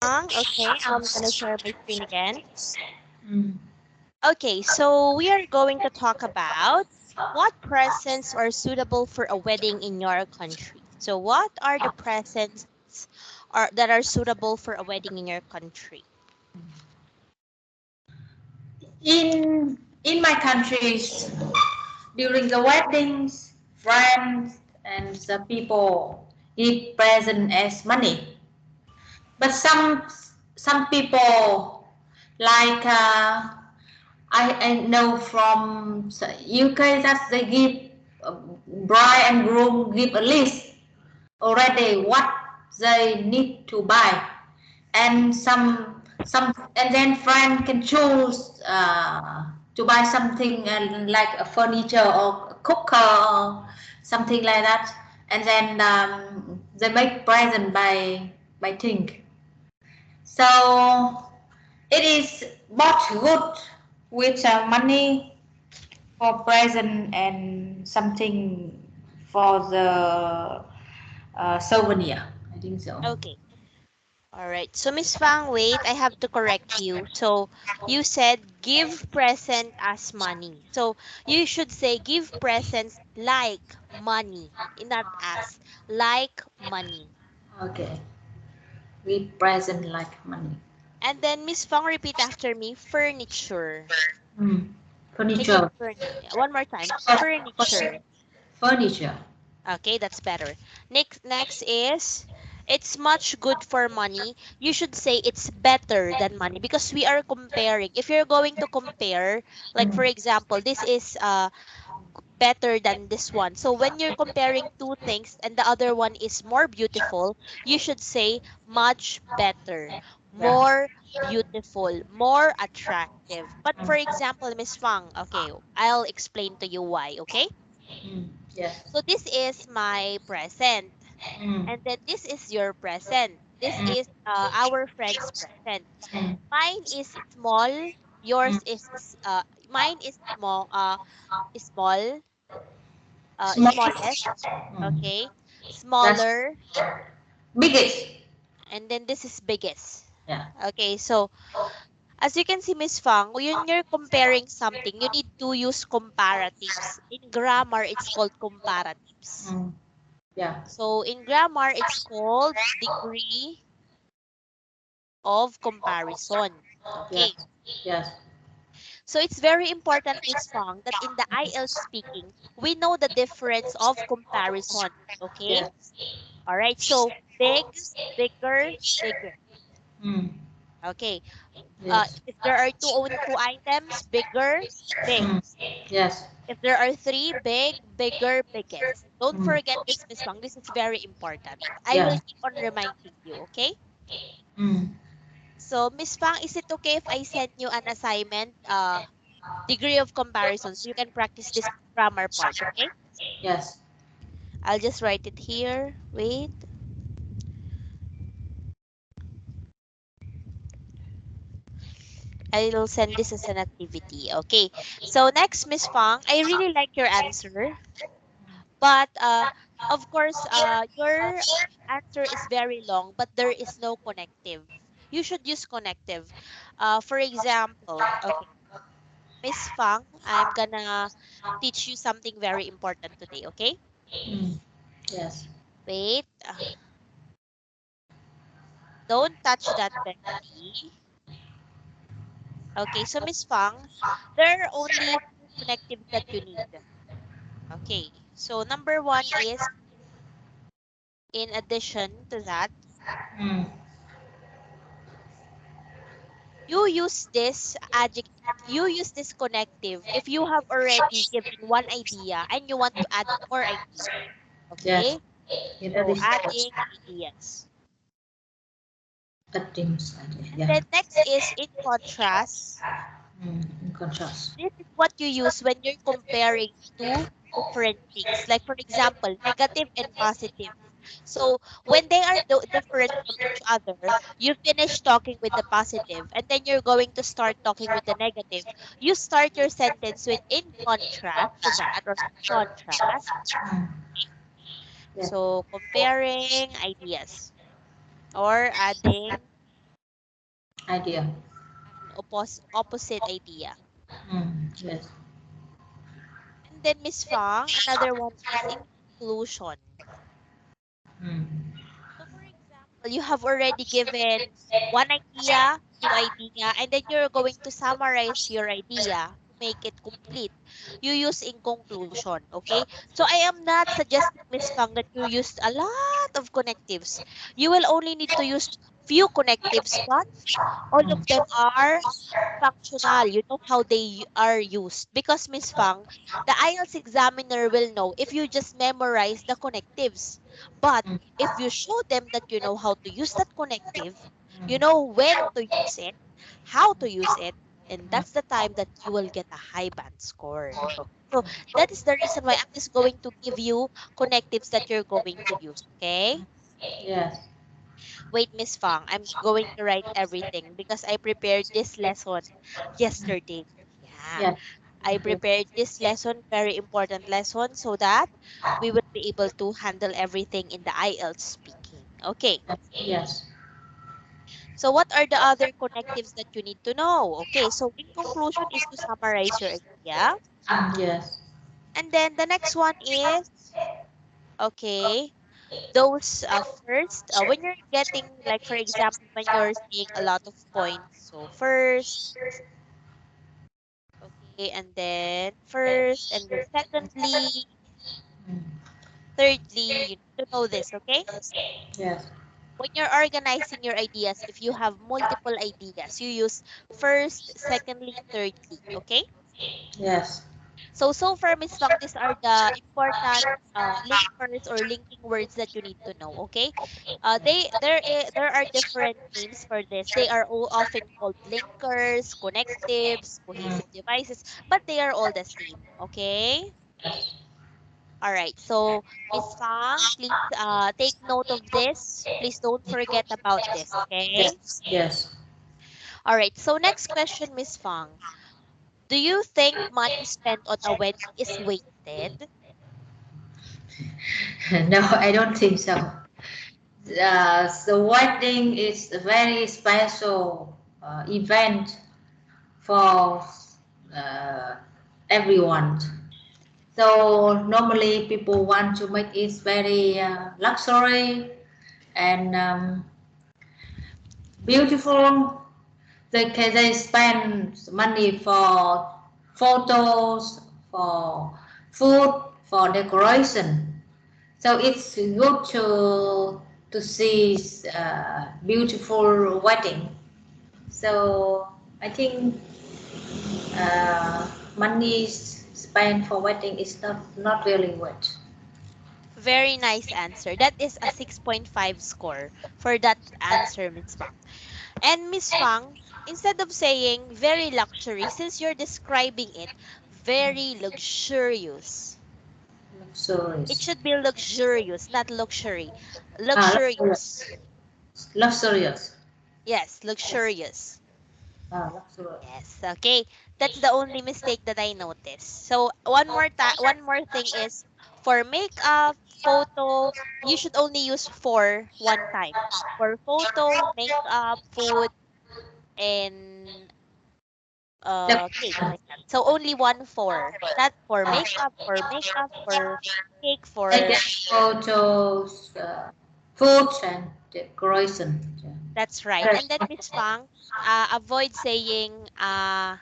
Okay, I'm gonna share my screen again. Mm. Okay, so we are going to talk about what presents are suitable for a wedding in your country. So, what are the presents that are suitable for a wedding in your country? In my countries, during the weddings, friends and the people give present as money. But some people like I know from UK that they give bride and groom give a list already what they need to buy, and some and then friend can choose to buy something like a furniture or a cooker or something like that, and then they make present by think. So it is both good with money for present and something for the souvenir. I think so. Okay, all right. So, Miss Fang, wait, I have to correct you. So, you said give present as money. So, you should say give presents like money, not as, like money. Okay, we present like money. And then Miss Fang, repeat after me, furniture. Mm. Can you Furniture. one more time? Furniture. Furniture. Okay, that's better. Next is it's much good for money. You should say it's better than money because we are comparing. If you're going to compare, like for Mm. example, this is better than this one. So when you're comparing two things and the other one is more beautiful, you should say much better, Yeah. more beautiful, more attractive. But for Mm. example, Miss Fang, okay, I'll explain to you why, okay? Mm. Yes. So this is my present. Mm. And then this is your present. This Mm. is our friend's present. Mm. Mine is small. Yours Mm. is mine is small, Small. smallest. Mm. Okay, That's smaller, biggest. and then this is biggest. Yeah. Okay, so as you can see, Miss Fang, when you're comparing something, you need to use comparatives. In grammar, it's called comparatives. Mm. Yeah. So in grammar, it's called degree of comparison. Yes. Okay. Yes. So it's very important, Miss Fang, that in the IELTS speaking, we know the difference of comparison. Okay. Yes. All right. So big, bigger, bigger. Mm. Okay. Yes. If there are two items, bigger, big. Mm. Yes. If there are three, big, bigger, biggest. Don't Mm. forget this, Miss Fang. This is very important. I will Yeah. keep on reminding you. Okay. Mm. So, Miss Fang, is it okay if I send you an assignment, degree of comparison, so you can practice this grammar part, okay? Yes. I'll just write it here. Wait. I'll send this as an activity. Okay. So next, Miss Fang, I really like your answer, but of course, your answer is very long, but there is no connective. You should use connective. For example, okay, Miss Fang, I'm gonna teach you something very important today. Okay. Mm. Yes. Wait. Don't touch that, Becky. Okay, so Miss Fang, there are only two connectives that you need. Okay, so number one is in addition to that, Mm. you use this adjective, you use this connective if you have already given one idea and you want to add more ideas. Yes. Okay, In so addition, adding ideas. teams idea. And Yeah. then next is in contrast. Mm. In contrast. This is what you use when you're comparing two different things. Like for example, negative and positive. So when they are different from each other, you finish talking with the positive and then you're going to start talking with the negative. You start your sentence with in contrast to that or in contrast. Mm. Yeah. So comparing ideas or adding. idea. An opposite idea. Yes. And then Miss Fang, another one is in conclusion. Mm. So for example, you have already given one idea, two idea, and then you're going to summarize your idea to make it complete. You use in conclusion, okay? So I am not suggesting, Miss Fang, that you used a lot of connectives. You will only need to use few connectives, but all of them are functional. You know how they are used. Because Miss Fang, the IELTS examiner will know if you just memorize the connectives. But Mm. if you show them that you know how to use that connective, you know when to use it, how to use it, and Mm. that's the time that you will get a high band score. Okay. So that is the reason why I'm just going to give you connectives that you're going to use. Okay? Yes. Wait, Miss Fang, I'm going to write everything because I prepared this lesson yesterday. Yeah, Yes. I Okay. prepared this lesson, very important lesson, so that we will be able to handle everything in the IELTS speaking. Okay, Yes. so what are the other connectives that you need to know? Okay, so in conclusion is to summarize your idea. Yes. And then the next one is, okay, those first, when you're getting, like, for example, when you're seeing a lot of points. So first, okay, and then first, and then secondly, Mm. thirdly, you need to know this, okay? Yes. When you're organizing your ideas, if you have multiple ideas, you use first, secondly, thirdly, okay? Yes. So far, Miss Fang, these are the important linkers or linking words that you need to know, okay? There are different names for this. They are all often called linkers, connectives, Mm. cohesive devices, but they are all the same, okay? Yes. All right. So, Miss Fang, please take note of this. Please don't forget about this, okay? Yes. Yes. All right. So, next question, Miss Fang. Do you think money spent on a wedding is wasted? No, I don't think so. The wedding is a very special event for uh, everyone. So normally people want to make it very luxury and beautiful. They spend money for photos, for food, for decoration. So it's good to see beautiful wedding. So I think uh, money spent for wedding is not really worth. Very nice answer. That is a 6.5 score for that answer, Miss Fang. And Miss Fang, instead of saying very luxury, since you're describing it, very luxurious. It Luxurious. should be luxurious, not luxury. Luxurious. Luxurious. Luxurious. Yes, luxurious. Luxurious. Yes, okay. That's the only mistake that I noticed. So one more thing is for makeup, photo, you should only use for one time. For photo, makeup, food, and cake like that. So only one for. Not for makeup, for cake, Taking for photos, food and decoration. that's right. Yeah. And then Miss Fang, avoid saying yeah,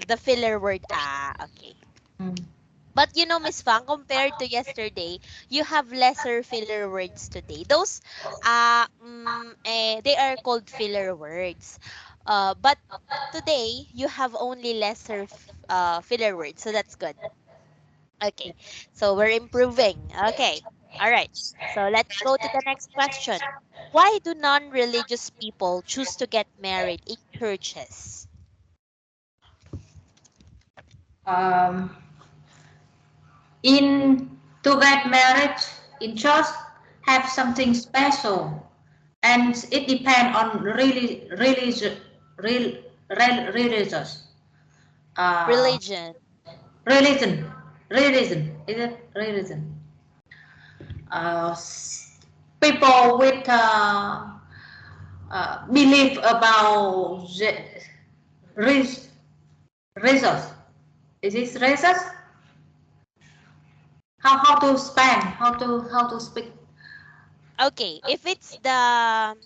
the filler word okay. Mm. But you know, Miss Fang, compared to yesterday, you have lesser filler words today. Those, they are called filler words. But today you have only lesser filler words, so that's good. Okay, so we're improving. Okay, all right. So let's go to the next question. Why do non-religious people choose to get married in churches? Um, in to get married in church have something special, and it depends on real, religious uh, Religion. religion. Religion is it religion? Uh, People with believe about resource. Is this resource? How to spend? How to speak? Okay, if it's the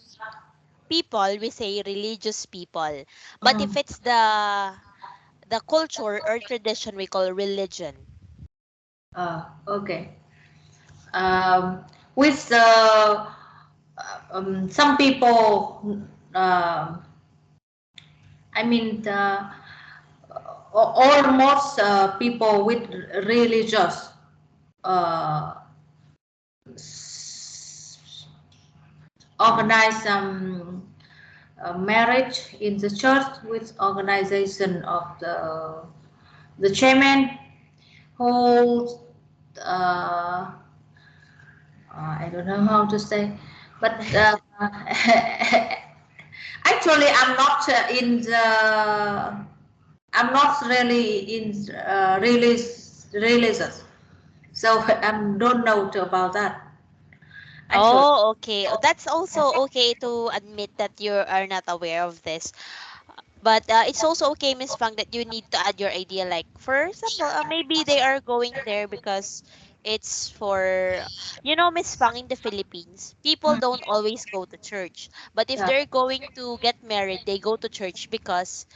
people, we say religious people. But if Mm. it's the culture or tradition, we call religion. Okay. With some people, I mean, almost people with religious uh, organize some marriage in the church with organization of the chairman who I don't know how to say, but actually I'm not really in religious, so I don't know about that actually. Oh, okay. That's also okay to admit that you are not aware of this. But it's also okay, Miss Fang, that you need to add your idea. Like, for example, maybe they are going there because it's for, Miss Fang, in the Philippines, people Mm. don't always go to church. But if Yeah. they're going to get married, they go to church because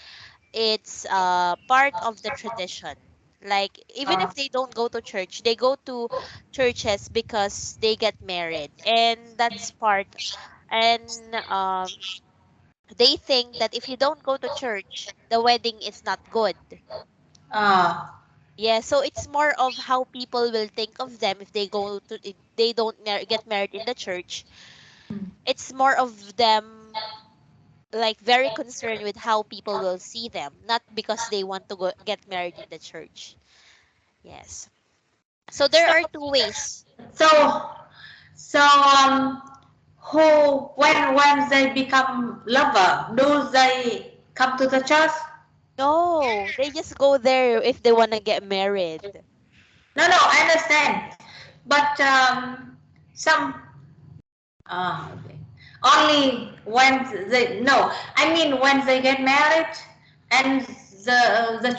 it's part of the tradition. Like, even Uh, if they don't go to church, they go to churches because they get married. And that's part. And they think that if you don't go to church, the wedding is not good. uh, Yeah, so it's more of how people will think of them if if they don't get married in the church. It's more of them like very concerned with how people will see them, not because they want to get married in the church. Yes. So there so are two ways. so so who when they become lover, do they come to the church? No, they just go there if they want to get married. No, I understand, but some okay. Only when they no, I mean when they get married and the